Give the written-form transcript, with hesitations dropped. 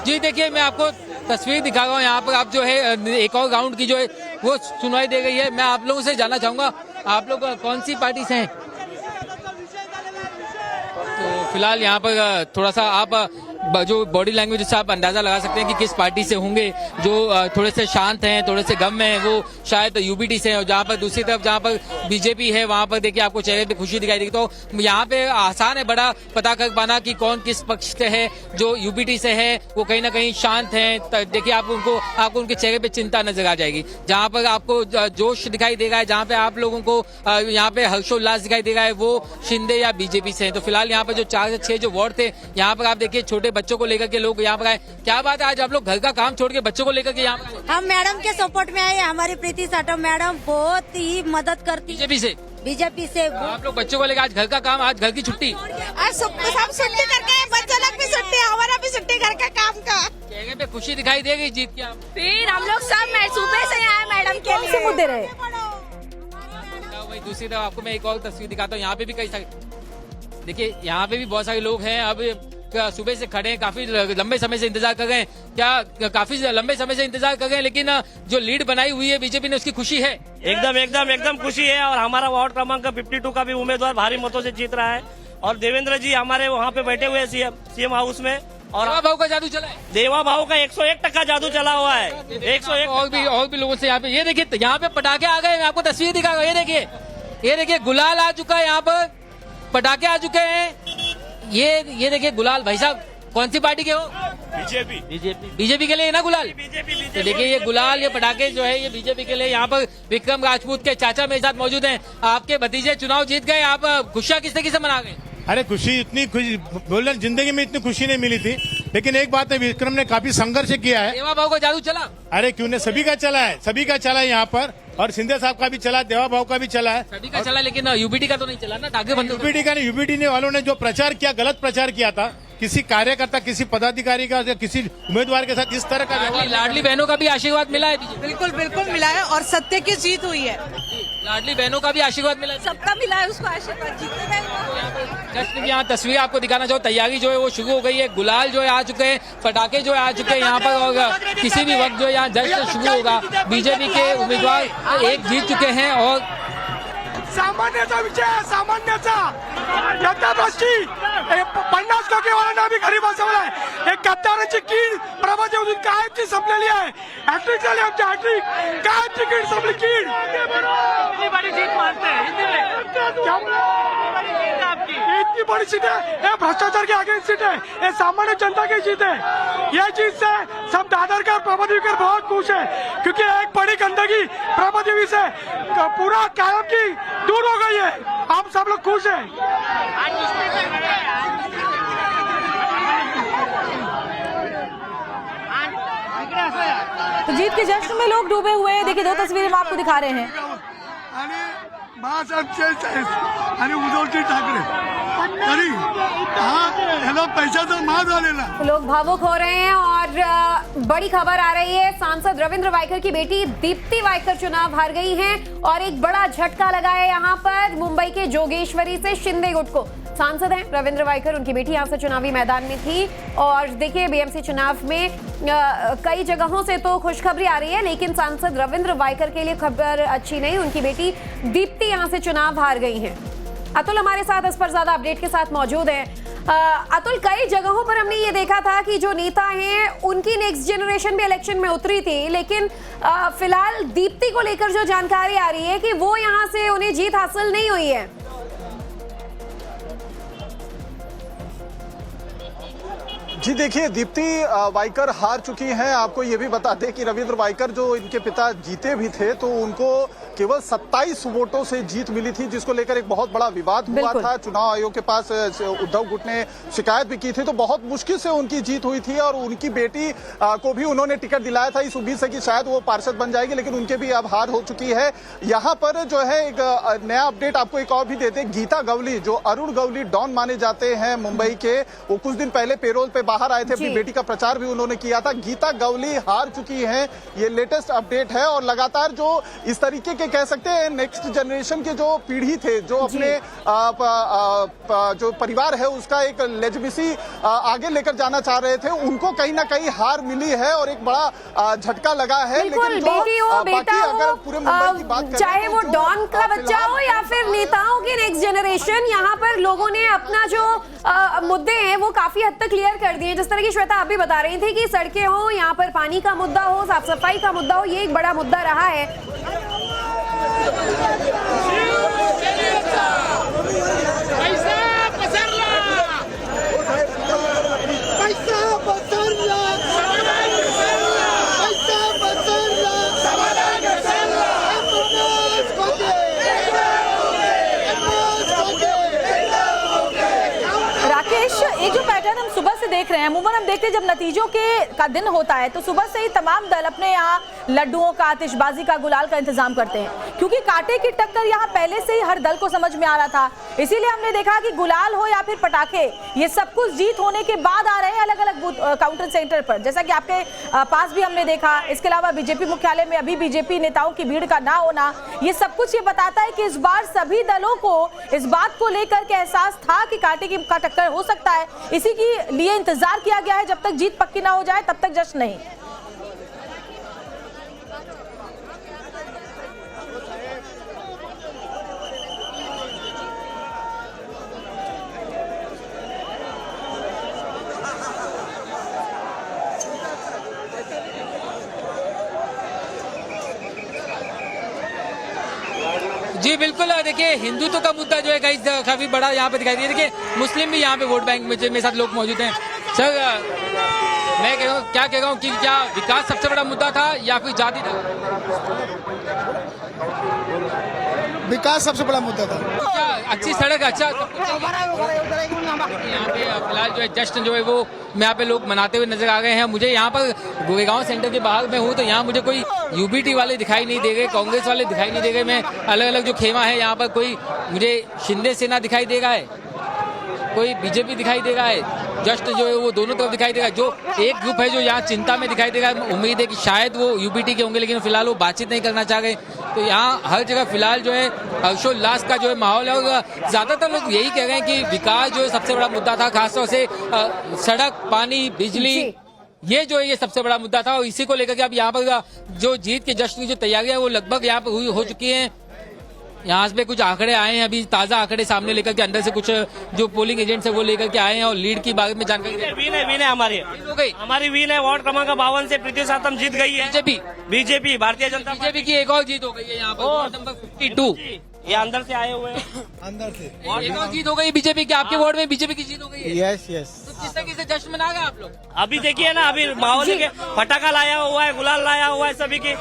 जी देखिए, मैं आपको तस्वीर दिखा रहा हूँ। यहाँ पर आप जो है एक और राउंड की जो है वो सुनवाई दे गई है। मैं आप लोगों से जानना चाहूंगा, आप लोग कौन सी पार्टी से हैं? तो फिलहाल यहाँ पर थोड़ा सा आप जो बॉडी लैंग्वेज से आप अंदाजा लगा सकते हैं कि किस पार्टी से होंगे। जो थोड़े से शांत हैं, थोड़े से गम में हैं, वो शायद यूबीटी से हैं। और जहाँ पर दूसरी तरफ जहाँ पर बीजेपी है, वहाँ पर देखिए आपको चेहरे पे खुशी दिखाई देगी। तो यहाँ पे आसान है बड़ा पता कर पाना कि कौन किस पक्ष से है। जो यूबीटी से है वो कहीं ना कहीं शांत हैं। देखिए आपको उनके चेहरे पे चिंता नजर आ जाएगी। जहाँ पर आपको जोश दिखाई देगा है, जहाँ पे आप लोगों को यहाँ पे हर्षोल्लास दिखाई देगा है, वो शिंदे या बीजेपी से है। तो फिलहाल यहाँ पर जो 4 से 6 जो वार्ड थे, यहाँ पर आप देखिए छोटे बच्चों को लेकर के लोग यहाँ पर आए। क्या बात है, आज आप लोग घर का काम छोड़ के बच्चों को लेकर के यहाँ पर? हम मैडम के सपोर्ट में आए। हमारी प्रीति साटम मैडम बहुत ही मदद करती है बीजेपी से। आप लोग बच्चों को लेकर आज घर का काम, आज घर की छुट्टी, आज सब छुट्टी करके बच्चों लोग भी छुट्टी, हमारा भी छुट्टी घर का काम का। चेहरे पे खुशी दिखाई देगी जीत की। आप फिर हम लोग सब सुबह से आए मैडम के लिए। से मुद्दे रहे वही दूसरी तरफ आपको मैं एक और तस्वीर दिखाता हूँ। यहाँ पे भी कई सारे, देखिए यहाँ पे भी बहुत सारे लोग हैं। अब सुबह से खड़े हैं, काफी लंबे समय से इंतजार कर रहे हैं। क्या काफी लंबे समय से इंतजार कर रहे हैं, लेकिन जो लीड बनाई हुई है बीजेपी ने, उसकी खुशी है? एकदम खुशी है। और हमारा वार्ड क्रमांक 52 का भी उम्मीदवार भारी मतों से जीत रहा है। और देवेंद्र जी हमारे वहाँ पे बैठे हुए सीएम हाउस में। और देवा भाव का जादू चला है। देवा भाव का 101% जादू चला हुआ है। 101। और भी लोगों से यहाँ पे, ये देखिए यहाँ पे पटाखे आ गए। मैं आपको तस्वीर दिखा रहा हूँ। ये देखिए गुलाल आ चुका है, यहाँ पर पटाखे आ चुके हैं। ये देखिए गुलाल। भाई साहब कौन सी पार्टी के हो? बीजेपी के लिए ना गुलाल? तो देखिए ये गुलाल, ये पटाखे जो है ये बीजेपी के लिए। यहाँ पर विक्रम राजपूत के चाचा मेरे साथ मौजूद हैं। आपके भतीजे चुनाव जीत गए, आप खुशियाँ किससे मना गए? अरे खुशी, इतनी खुशी बोलना जिंदगी में इतनी खुशी नहीं मिली थी। लेकिन एक बात है, विक्रम ने काफी संघर्ष किया है। देवा भाव का जादू चला? अरे क्यों नहीं, सभी का चला है यहाँ पर। और शिंदे साहब का भी चला, देवा भाव का भी चला है, सभी का चला। लेकिन यूबीटी का तो नहीं चला ना, ताकि यूबीटी ने वालों ने जो प्रचार किया, गलत प्रचार किया था। किसी कार्यकर्ता, किसी पदाधिकारी का या किसी उम्मीदवार के साथ इस तरह का व्यवहार। लाडली बहनों का भी आशीर्वाद मिला है? बिल्कुल मिला है और सत्य की जीत हुई है। लाडली बहनों का भी आशीर्वाद मिला है? सबका मिला है उसको आशीर्वाद। जीतने जश्न की यहाँ तस्वीर आपको दिखाना चाहो। तैयारी जो है वो शुरू हो गई है। गुलाल जो है आ चुके हैं, पटाखे जो है आ चुके हैं यहाँ पर। और किसी भी वक्त जो है यहाँ जश्न शुरू होगा। बीजेपी के उम्मीदवार एक जीत चुके हैं। और सामान्याचा विषय आहे, सामान्याचा यंदा दृष्टी 50 टक्केवाल्यांना आम्ही घरी बसवलाय. एक गद्दारांची कीड प्रभादेवून कायमची संपलेली आहे. हॅट्रिक झाली आमची, हॅट्रिक कायमची कीड संपली. कीड इतनी बड़ी जीत मानते हैं इतनी बड़ी सीट है. ये भ्रष्टाचार के आगे सीट है, ये सामान्य जनता की जीत है. ये जीत से सब दादरकर प्रभादेवी बहुत खुश है, क्योंकि एक बड़ी गंदगी प्रभादेवी से पूरा कायम की दूर हो गई है. आप सब लोग खुश हैं. तो जीत के जश्न में लोग डूबे हुए हैं. देखिए 2 तस्वीरें हम आपको दिखा रहे हैं. बाळासाहेब साहेब आणि उद्धवजी ठाकरे तरी हा पैशाचा मार झालेला. लोग भावुक हो रहे हैं और बड़ी खबर आ रही है. सांसद रविंद्र वाइकर की बेटी दीप्ति वाइकर चुनाव हार गई हैं और एक बड़ा झटका लगा है यहाँ पर मुंबई के जोगेश्वरी से शिंदे गुट को. सांसद हैं रविंद्र वाइकर, उनकी बेटी यहाँ से चुनावी मैदान में थी. और देखिए बीएमसी चुनाव में कई जगहों से तो खुशखबरी आ रही है, लेकिन सांसद रविंद्र वाइकर के लिए खबर अच्छी नहीं. उनकी बेटी दीप्ति यहाँ से चुनाव हार गई हैं. अतुल हमारे साथ इस पर ज्यादा अपडेट के साथ मौजूद हैं. अतुल, कई जगहों पर हमने ये देखा था कि जो नेता हैं उनकी नेक्स्ट जनरेशन भी इलेक्शन में उतरी थी, लेकिन फिलहाल दीप्ति को लेकर जो जानकारी आ रही है कि वो यहाँ से उन्हें जीत हासिल नहीं हुई है. जी देखिए, दीप्ति वाइकर हार चुकी हैं. आपको ये भी बता दें कि रविंद्र वाइकर जो इनके पिता जीते भी थे, तो उनको केवल 27 वोटों से जीत मिली थी, जिसको लेकर एक बहुत बड़ा विवाद हुआ था. चुनाव आयोग के पास उद्धव गुट ने शिकायत भी की थी. तो बहुत मुश्किल से उनकी जीत हुई थी और उनकी बेटी को भी उन्होंने टिकट दिलाया था इस उम्मीद से कि शायद वो पार्षद बन जाएगी, लेकिन उनके भी अब हार हो चुकी है. यहाँ पर जो है एक नया अपडेट आपको एक और भी देते. गीता गवली, जो अरुण गवली डॉन माने जाते हैं मुंबई के, वो कुछ दिन पहले पेरोल पे बाहर आए थे, अपनी बेटी का प्रचार भी उन्होंने किया था। गीता गवली हार चुकी हैं, ये लेटेस्ट अपडेट है। और लगातार जो इस तरीके के कह सकते हैं नेक्स्ट जनरेशन के जो पीढ़ी थे, जो अपने जो परिवार है उसका एक लेजिमेसी आगे लेकर जाना चाह रहे थे, उनको कहीं ना कहीं हार मिली है और एक बड़ा झटका लगा है। बिल्कुल, लेकिन बेटी हो, बेटा अगर पूरे मुंबई की बात करें, चाहे वो डॉन का बच्चा हो या फिर नेताओं की नेक्स्ट जनरेशन, यहाँ पर लोगों ने अपना जो मुद्दे हैं वो काफी हद तक क्लियर कर दिए। जिस तरह की श्वेता आप भी बता रही थी कि सड़कें हो, यहाँ पर पानी का मुद्दा हो, साफ सफाई का मुद्दा हो, ये एक बड़ा मुद्दा रहा है। एक जो पैटर्न हम सुबह से देख रहे हैं, अमूमन हम देखते हैं जब नतीजों का दिन होता है तो सुबह से ही तमाम दल अपने यहाँ लड्डुओं का, आतिशबाजी का, गुलाल का इंतजाम करते हैं, क्योंकि कांटे की टक्कर यहाँ पहले से ही हर दल को समझ में आ रहा था। इसीलिए हमने देखा कि गुलाल हो या फिर पटाखे, ये सब कुछ जीत होने के बाद आ रहे हैं अलग अलग काउंटर सेंटर पर, जैसा कि आपके पास भी हमने देखा। इसके अलावा बीजेपी मुख्यालय में अभी बीजेपी नेताओं की भीड़ का ना होना, ये सब कुछ ये बताता है कि इस बार सभी दलों को इस बात को लेकर के एहसास था कि कांटे का टक्कर हो सकता है। इसी के लिए इंतजार किया गया है, जब तक जीत पक्की ना हो जाए तब तक जश्न नहीं। जी बिल्कुल, देखिए हिंदुत्व का मुद्दा जो है काफी बड़ा यहाँ पे दिखाई दिया। देखिए मुस्लिम भी यहाँ पे वोट बैंक में मेरे साथ लोग मौजूद हैं। सर मैं क्या कह रहा हूँ कि क्या विकास सबसे बड़ा मुद्दा था या फिर जाति था? विकास सबसे बड़ा मुद्दा था। क्या अच्छी सड़क, अच्छा यहाँ पे फिलहाल जो है जश्न जो है वो यहाँ पे लोग मनाते हुए नजर आ गए हैं। मुझे यहाँ पर गोरेगांव सेंटर के बाहर में हूँ तो यहाँ मुझे कोई यूबीटी वाले दिखाई नहीं दे रहे, कांग्रेस वाले दिखाई नहीं दे रहे। मैं अलग अलग जो खेमा है यहाँ पर कोई मुझे शिंदे सेना दिखाई दे रहा है, कोई बीजेपी दिखाई दे रहा है, जस्ट जो है वो दोनों तरफ दिखाई दे रहा है। जो एक ग्रुप है जो यहाँ चिंता में दिखाई दे रहा है, उम्मीद है कि शायद वो यूबीटी के होंगे, लेकिन फिलहाल वो बातचीत नहीं करना चाह रहे। तो यहाँ हर जगह फिलहाल जो है हर्षोल्लास का जो है माहौल है और ज्यादातर लोग यही कह रहे हैं कि विकास जो है सबसे बड़ा मुद्दा था, खासतौर से सड़क, पानी, बिजली, ये जो है ये सबसे बड़ा मुद्दा था। और इसी को लेकर के अब यहाँ पर जो जीत के जश्न की जो तैयारियां वो लगभग यहाँ पर हो चुकी हैं। यहाँ पे कुछ आंकड़े आए हैं, अभी ताजा आंकड़े सामने लेकर के अंदर से कुछ जो पोलिंग एजेंट्स है वो लेकर के आए हैं और लीड की बारे में जानकारी विन है हमारी हो गई। हमारी विन है, वार्ड क्रमांक 52 से प्रीति सातम जीत गई है। बीजेपी भारतीय जनता बीजेपी की एक और जीत हो गई है यहाँ पर, वार्ड नंबर 52। ये अंदर से आए हुए हैं, अंदर से एक और जीत हो गई बीजेपी की। आपके वार्ड में बीजेपी की जीत हो गई है। Yes yes. तो किस तरीके से जश्न मना गए आप लोग? अभी देखिए ना, अभी माहौल के पटाखा लाया हुआ है, गुलाल लाया हुआ है सभी की।